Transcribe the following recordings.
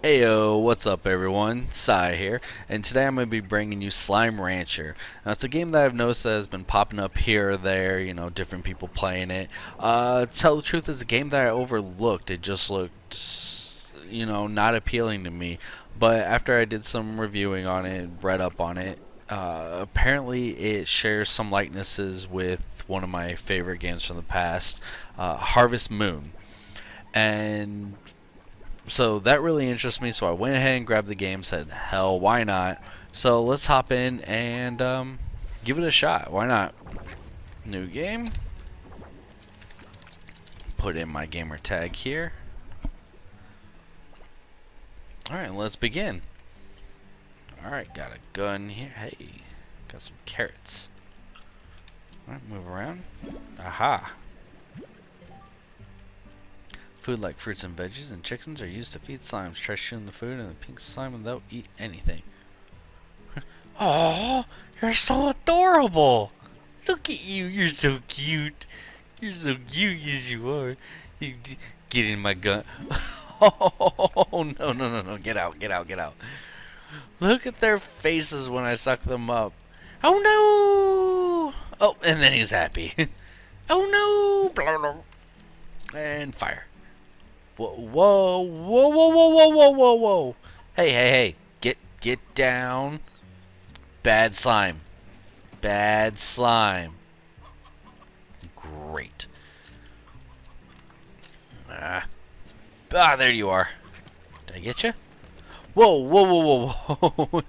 Heyo, what's up everyone? Sai here, and today I'm going to be bringing you Slime Rancher. Now, it's a game that I've noticed that has been popping up here or there, different people playing it. To tell the truth, it's a game that I overlooked. It just looked, not appealing to me. But after I did some reviewing on it, read up on it, apparently it shares some likenesses with one of my favorite games from the past, Harvest Moon. And so that really interests me, so I went ahead and grabbed the game, said hell, why not. So let's hop in and give it a shot. Why not? New game, put in my gamer tag here. Alright, let's begin. Alright, got a gun here. Hey, got some carrots. Alright, move around. Aha. Food like fruits and veggies and chickens are used to feed slimes. Try shooting the food and the pink slime and they'll eat anything. Oh, you're so adorable! Look at you, you're so cute. You're so cute, yes you are. Get in my gun. Oh, no, no, no, no, get out, get out, get out. Look at their faces when I suck them up. Oh no! Oh, and then he's happy. Oh no! And fire. Whoa, whoa, whoa, whoa, whoa, whoa, whoa, whoa, whoa. Hey, hey, hey. Get down. Bad slime. Bad slime. Great. Ah, there you are. Did I get you? Whoa, whoa, whoa, whoa, whoa.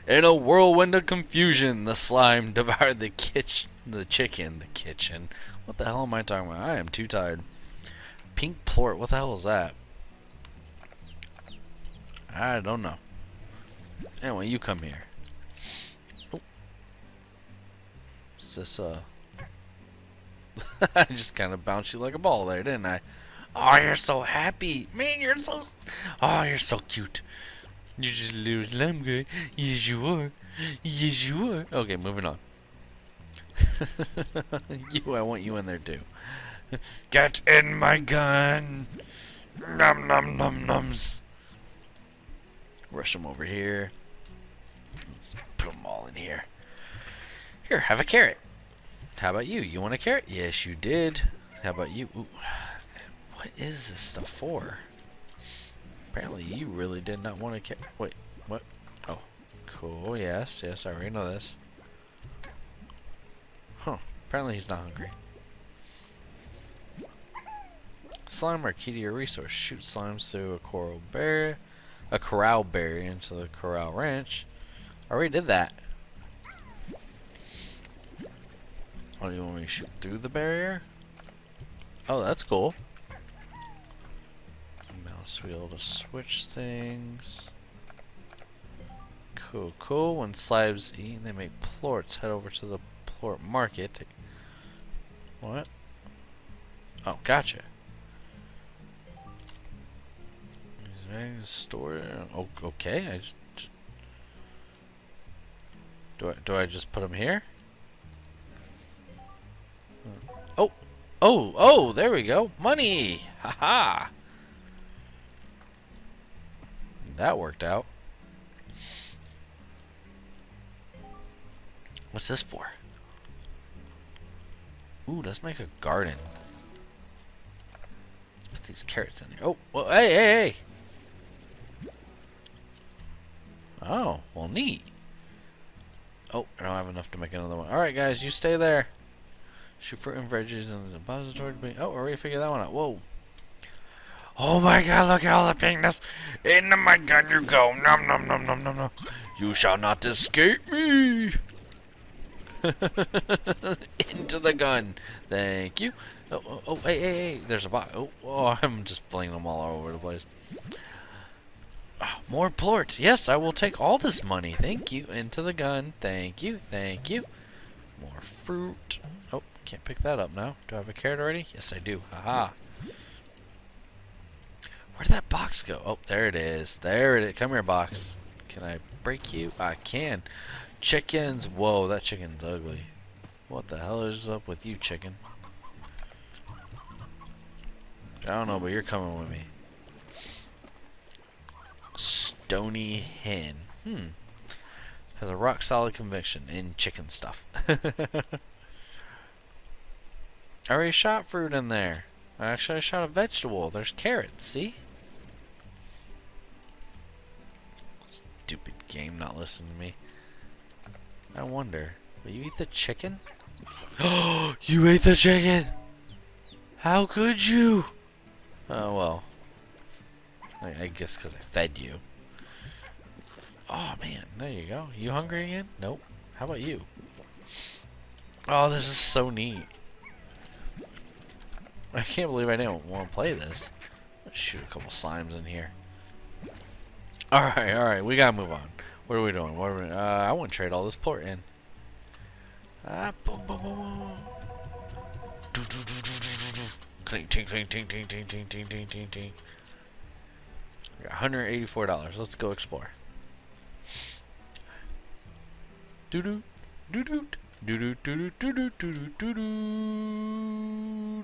In a whirlwind of confusion, the slime devoured the kitchen. The kitchen. What the hell am I talking about? I am too tired. Pink plort, what the hell is that? I don't know. Anyway, you come here. Oh. Is this I just kind of bounced you like a ball there, didn't I? Oh, you're so happy. Man, you're so... Oh, you're so cute. You're just a little slime guy. Yes, you are. Yes, you are. Okay, moving on. I want you in there too. Get in my gun! Num num num nums. Rush them over here. Let's put them all in here. Here, have a carrot. How about you? You want a carrot? Yes, you did. How about you? Ooh. What is this stuff for? Apparently you really did not want a carrot. Wait, what? Oh, cool. Yes, yes, I already know this. Huh. Apparently he's not hungry. Slime are key to your resource. Shoot slimes through a corral barrier into the corral ranch. I already did that. Oh, you want me to shoot through the barrier? Oh, that's cool. Mouse wheel to switch things. Cool, cool. When slimes eat, they make plorts. Head over to the plort market. What? Oh, gotcha. Store. Oh, okay. Do I just put them here? Oh, oh! There we go. Money. Haha. That worked out. What's this for? Ooh, let's make a garden. Let's put these carrots in here. Oh, well, hey, hey, hey. Oh, well, neat. Oh, I don't have enough to make another one. Alright, guys, you stay there. Shoot fruit and veggies in the depository. Oh, already figured that one out. Whoa. Oh my god, look at all the pinkness. Into my gun you go. Nom, nom, nom, nom, nom, nom. You shall not escape me. Into the gun. Thank you. Oh, hey, hey, hey. There's a box. Oh, I'm just flinging them all over the place. Oh, more plort. Yes, I will take all this money. Thank you. Into the gun. Thank you. Thank you. More fruit. Oh, can't pick that up now. Do I have a carrot already? Yes, I do. Haha. Where'd that box go? Oh, there it is. There it is. Come here, box. Can I break you? I can. Chickens. Whoa, that chicken's ugly. What the hell is up with you, chicken? I don't know, but you're coming with me. Stony hen. Has a rock solid conviction in chicken stuff. I already shot fruit in there. Actually, I shot a vegetable. There's carrots, see? Stupid game not listening to me. I wonder, will you eat the chicken? Oh, you ate the chicken! How could you? Oh, well. I guess because I fed you. Oh, man. There you go. You hungry again? Nope. How about you? Oh, this is so neat. I can't believe I didn't want to play this. Let's shoot a couple slimes in here. Alright. We gotta move on. What are we doing? I want to trade all this plort in. Boom, boom, boom. Clink, ting, ting, ting, ting, ting, ting, ting, ting, ting, ting. We got $184. Let's go explore. Doo doo doo doo doo doo doo doo doo doo doo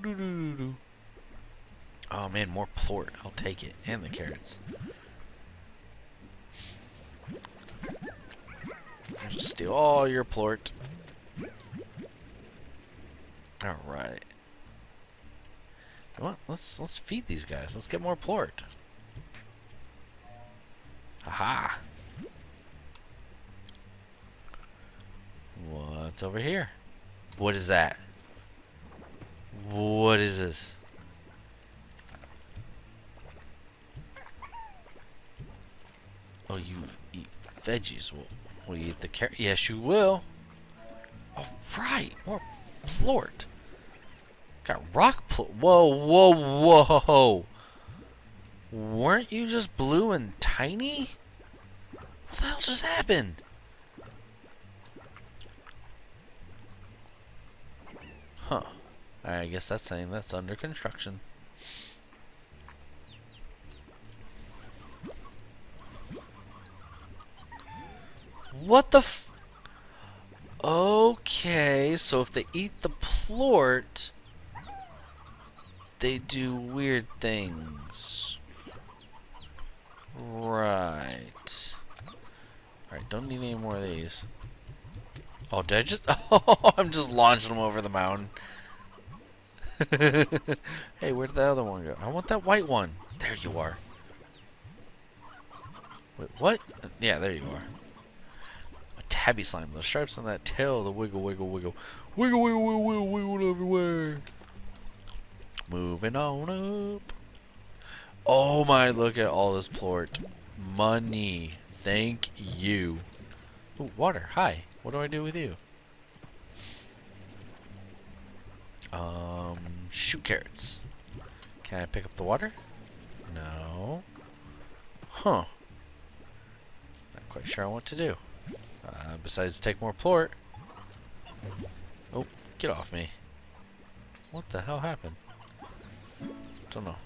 doo doo doo. Oh man, more plort. I'll take it, and the carrots. I'll just steal all your plort. All right. Come on, let's feed these guys. Let's get more plort. Aha! What's over here? What is that? What is this? Oh, you eat veggies. Will you eat the carrot? Yes, you will. All right, more plort. Got rock plort. Whoa. Weren't you just blue and tiny? What the hell just happened? Huh. I guess that's saying that's under construction. What the f... Okay, so if they eat the plort, they do weird things. Right. Alright, don't need any more of these. Oh, did I just... Oh, I'm just launching them over the mountain. Hey, where did the other one go? I want that white one. There you are. Wait, what? Yeah, there you are. A tabby slime. Those stripes on that tail, the wiggle, wiggle, wiggle. Wiggle, wiggle, wiggle, wiggle, wiggle everywhere. Moving on up. Oh my, look at all this plort. Money. Thank you. Ooh, water. Hi. What do I do with you? Shoot carrots. Can I pick up the water? No. Huh. Not quite sure what to do. Besides take more plort. Oh, get off me. What the hell happened? Don't know.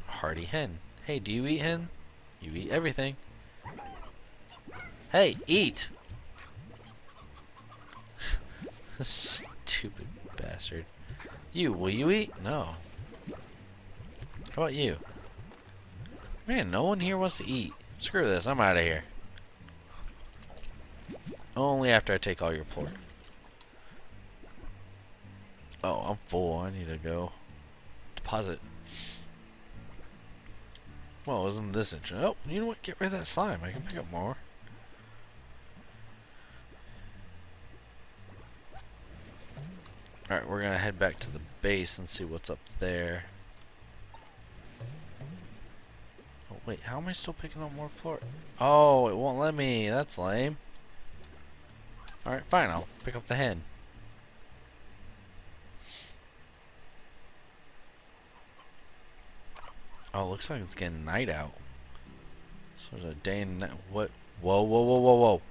Hardy hen. Hey, do you eat hen? You eat everything. Hey, eat! Stupid bastard. You, will you eat? No. How about you? Man, no one here wants to eat. Screw this, I'm out of here. Only after I take all your plort. Oh, I'm full. I need to go deposit. Well, isn't this interesting? Oh, you know what? Get rid of that slime. I can pick up more. Alright, we're gonna head back to the base and see what's up there. Oh, wait, how am I still picking up more plort? Oh, it won't let me. That's lame. Alright, fine. I'll pick up the hen. Oh, looks like it's getting night out. So there's a day and night. What? Whoa.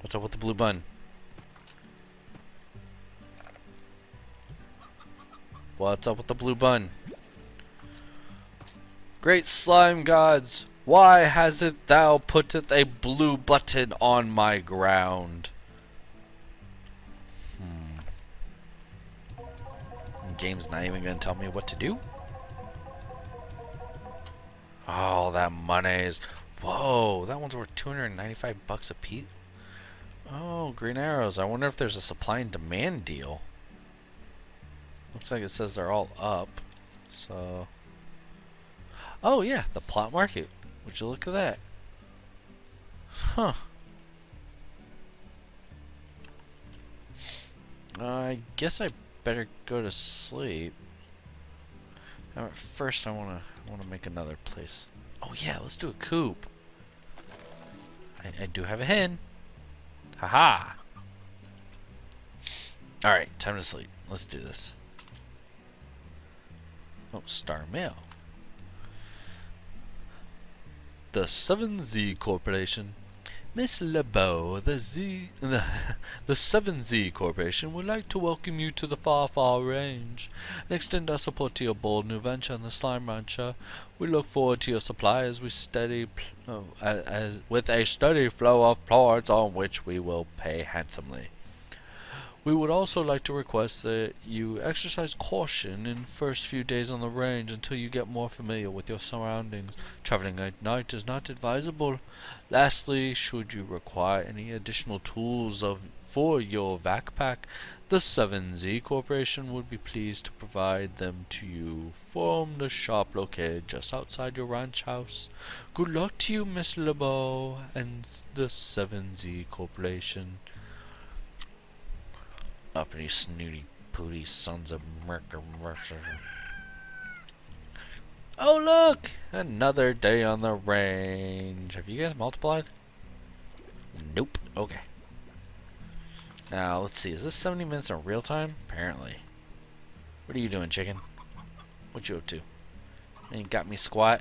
What's up with the blue bun? What's up with the blue bun? Great slime gods, why hasn't thou putteth a blue button on my ground? The game's not even gonna tell me what to do? Oh, that money's. Whoa, that one's worth 295 bucks a piece. Oh, green arrows. I wonder if there's a supply and demand deal. Looks like it says they're all up. So. Oh, yeah, the plot market. Would you look at that? Huh. I guess I better go to sleep. First, I wanna make another place. Oh yeah, let's do a coop. I do have a hen. Haha. All right, time to sleep. Let's do this. Oh, star mail. The 7Z Corporation. Miss LeBeau, the 7Z Corporation would like to welcome you to the Far Range and extend our support to your bold new venture in the Slime Rancher. We look forward to your supply as we with a steady flow of plots on which we will pay handsomely. We would also like to request that you exercise caution in the first few days on the range until you get more familiar with your surroundings. Traveling at night is not advisable. Lastly, should you require any additional tools for your backpack, the 7Z Corporation would be pleased to provide them to you from the shop located just outside your ranch house. Good luck to you, Miss LeBeau and the 7Z Corporation. Uppity, snooty, pooty sons of murder. Oh, look! Another day on the range. Have you guys multiplied? Nope. Okay. Now, let's see. Is this 70 minutes in real time? Apparently. What are you doing, chicken? What you up to? Ain't got me squat?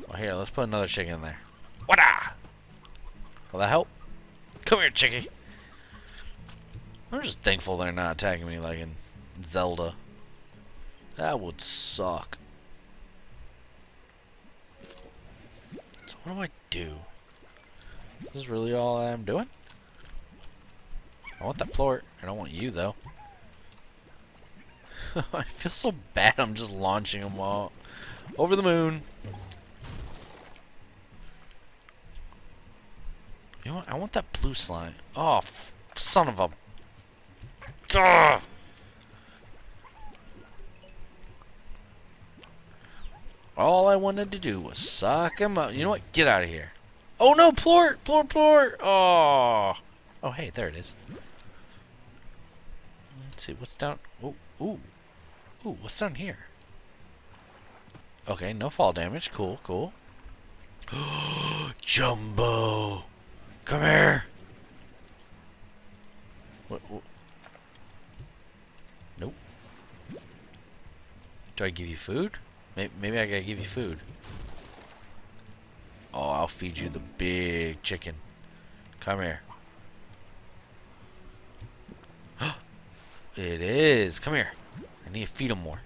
Well, here, let's put another chicken in there. Wada! Will that help? Come here, chickie. I'm just thankful they're not attacking me like in Zelda. That would suck. So what do I do? Is this really all I'm doing? I want that plort. I don't want you, though. I feel so bad I'm just launching them all over the moon. You know what? I want that blue slime. Oh, son of a... Ugh. All I wanted to do was suck him up. You know what? Get out of here. Oh no, plort! Plort, plort! Oh! Oh, hey, there it is. Let's see, what's down... Oh, ooh. Ooh, what's down here? Okay, no fall damage. Cool, cool. Jumbo! Come here! What? Nope. Do I give you food? Maybe I gotta give you food. Oh, I'll feed you the big chicken. Come here. It is. Come here. I need to feed him more.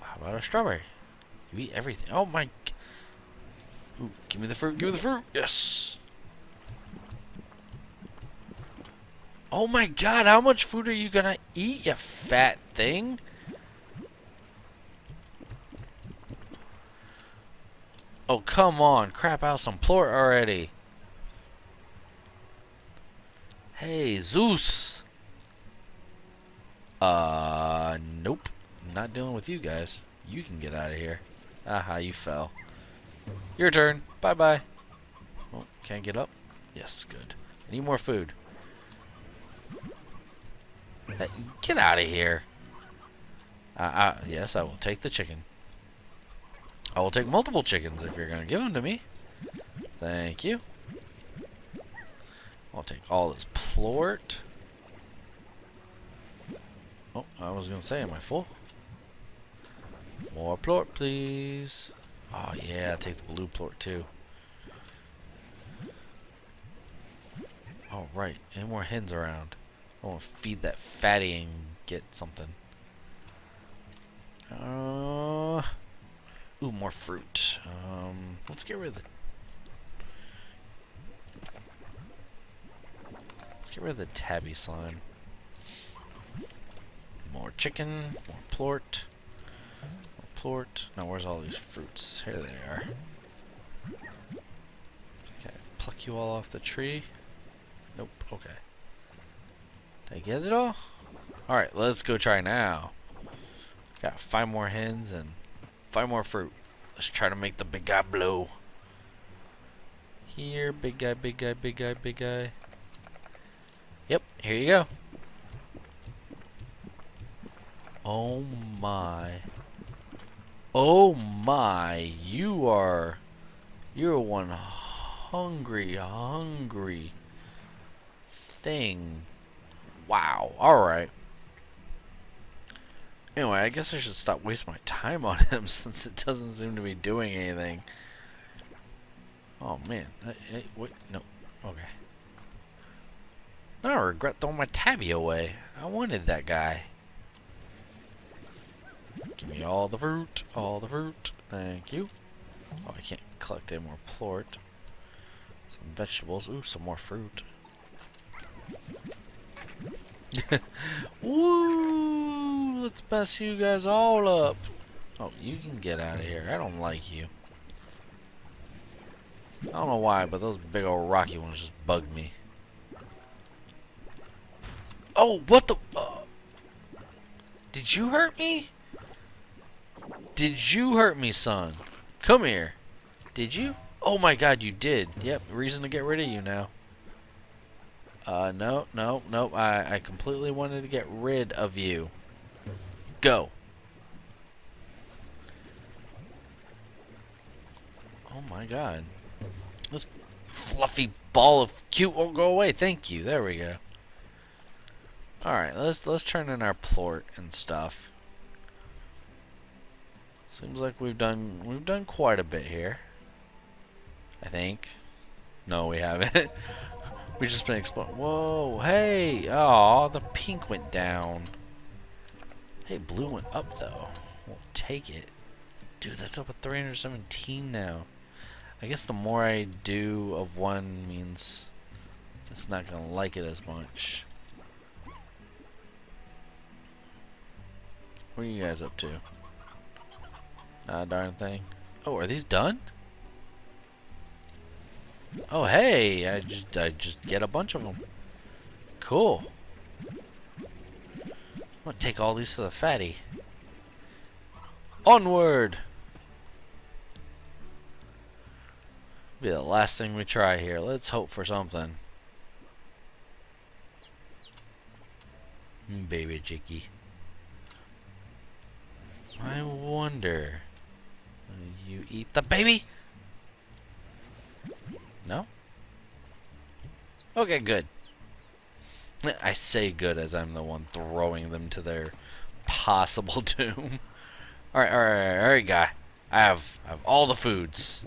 How about a strawberry? You eat everything. Oh my. Ooh, give me the fruit. Give me the fruit. Yes. Oh my god, how much food are you gonna eat, you fat thing? Oh, come on. Crap out some plort already. Hey, Zeus. Nope. Not dealing with you guys. You can get out of here. Aha, you fell. Your turn. Bye-bye. Oh, can I get up? Yes, good. I need more food. Hey, get out of here. Yes, I will take the chicken. I will take multiple chickens if you're going to give them to me. Thank you. I'll take all this plort. Oh, I was going to say, am I full? More plort, please. Oh, yeah, take the blue plort, too. Oh, right. Any more hens around? I want to feed that fatty and get something. Ooh, more fruit. Let's get rid of the... Let's get rid of the tabby slime. More chicken, more plort. Plort. Now where's all these fruits? Here they are. Okay, pluck you all off the tree. Nope, okay. Did I get it all? Alright, let's go try now. Got 5 more hens and 5 more fruit. Let's try to make the big guy blow. Here, big guy, big guy, big guy, big guy. Yep, here you go. Oh my. Oh my, you're one hungry thing. Wow, alright. Anyway, I guess I should stop wasting my time on him since it doesn't seem to be doing anything. Oh man, hey, wait, no, okay. Now I regret throwing my tabby away. I wanted that guy. Give me all the fruit, thank you. Oh, I can't collect any more plort. Some vegetables, ooh, some more fruit. Woo! Let's mess you guys all up. Oh, you can get out of here. I don't like you. I don't know why, but those big old rocky ones just bug me. Oh, what the? Did you hurt me? Did you hurt me, son? Come here. Did you? Oh my God, you did. Yep, reason to get rid of you now. No. I completely wanted to get rid of you. Go. Oh my God. This fluffy ball of cute won't go away. Thank you. There we go. Alright, let's turn in our plort and stuff. Seems like we've done quite a bit here. I think. No, we haven't. We've just been exploring. Whoa, hey! Aw, the pink went down. Hey, blue went up though. We'll take it. Dude, that's up at 317 now. I guess the more I do of one means it's not gonna like it as much. What are you guys up to? Not a darn thing. Oh, are these done? Oh, hey! I just get a bunch of them. Cool. I'm gonna take all these to the fatty. Onward! Be the last thing we try here. Let's hope for something. Baby chickie. I wonder. You eat the baby? No? Okay, good. I say good as I'm the one throwing them to their possible doom. Alright, guy. I have all the foods.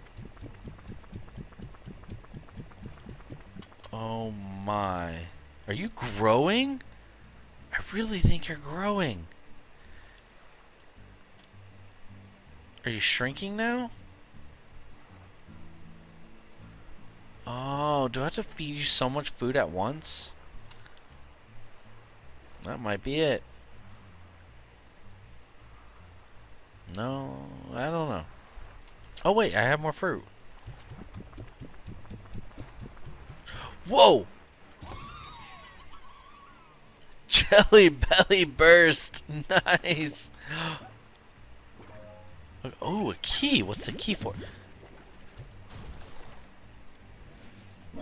Oh my. Are you growing? I really think you're growing. Are you shrinking now? Oh, do I have to feed you so much food at once? That might be it. No, I don't know. Oh wait, I have more fruit. Whoa! Jelly belly burst. Nice. Oh, a key. What's the key for?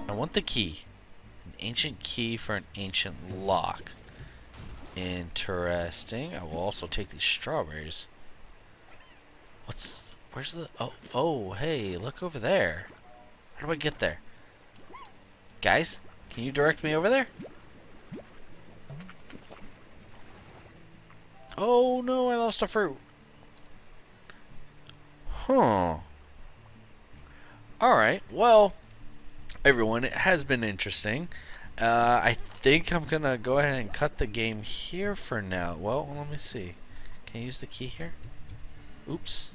I want the key. An ancient key for an ancient lock. Interesting. I will also take these strawberries. Where's the... Oh, hey, look over there. How do I get there? Guys, can you direct me over there? Oh, no, I lost a fruit. Huh. Alright, well, everyone, it has been interesting. I think I'm going to go ahead and cut the game here for now. Well, let me see. Can I use the key here? Oops.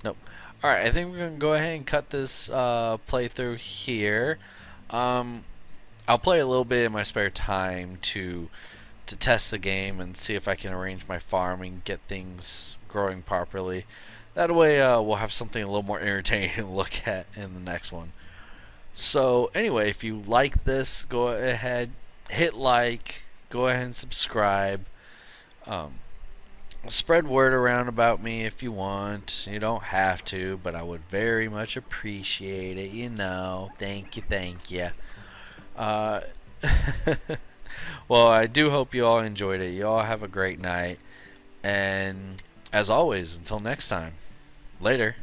Nope. Alright, I think we're going to go ahead and cut this playthrough here. I'll play a little bit in my spare time to to test the game and see if I can arrange my farm and get things growing properly. That way, we'll have something a little more entertaining to look at in the next one. So, anyway, if you like this, go ahead, hit like, go ahead and subscribe. Um, Spread word around about me if you want. You don't have to, but I would very much appreciate it. Thank you, thank you. Uh, well, I do hope you all enjoyed it. You all have a great night. And as always, until next time, later.